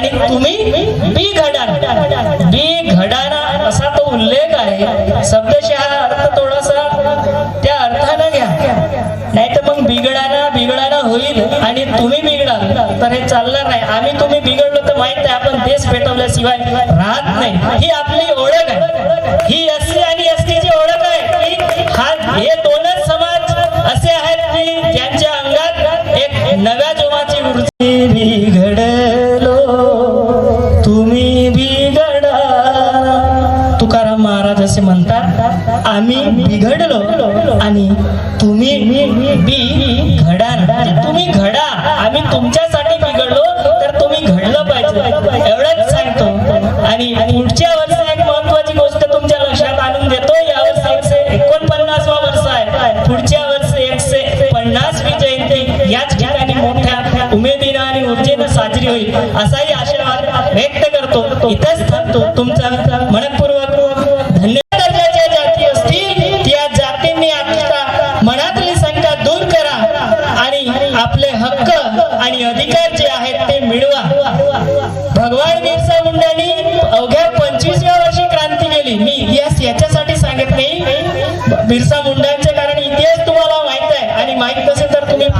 आणि तुम्ही बिघडाना असा तो उल्लेख आहे। शब्दशः अर्थ थोडासा त्या अर्थाने घ्या, नाही तर मग बिघडाना होईल आणि तुम्ही बिघडाल तर हे चालणार नाही। आम्ही तुम्ही बिघडलो तर माहित आहे आपण देश पेटवल्याशिवाय राहत नाही। ही आपली ओळख आहे, ही एससी आणि एसटीची ओळख आहे की हे दोनच समाज असे आहेत की ज्यांच्या अंगात एक नव्या जोमाची ऊर्जा। बिघडलो तुम्ही बिघडा, तुकाराम महाराज असे म्हणतात, आम्ही बिघडलो आणि तुम्ही बिघडा। तुम्ही घडा, आम्ही तुमच्यासाठी बिघडलो तर तुम्ही घडलं पाहिजे एवढंच सांगतो। आणि पुढच्या वर्षी एक महत्वाची गोष्ट तुमच्या लक्षात आणून देतो, यावर्षी 149वा वर्ष आहे, पुढच्या वर्षी 150वी जयंती याच ठिकाणी मोठ्या उमेदीने आणि ऊर्जेने साजरी होईल असाही आशीर्वाद व्यक्त करतो। इथेच थांबतो, तुमचा मनपूर्वक धन्यवाद। दर्जाच्या जाती असतील त्या जातींनी आता मनातली शंका दूर करा आणि आपले हक्क आणि अधिकार जे आहेत ते मिळवा। भगवान बिरसा मुंडांनी अवघ्या 25व्या वर्षी क्रांती केली। मी इतिहास याच्यासाठी सांगत नाही, बिरसा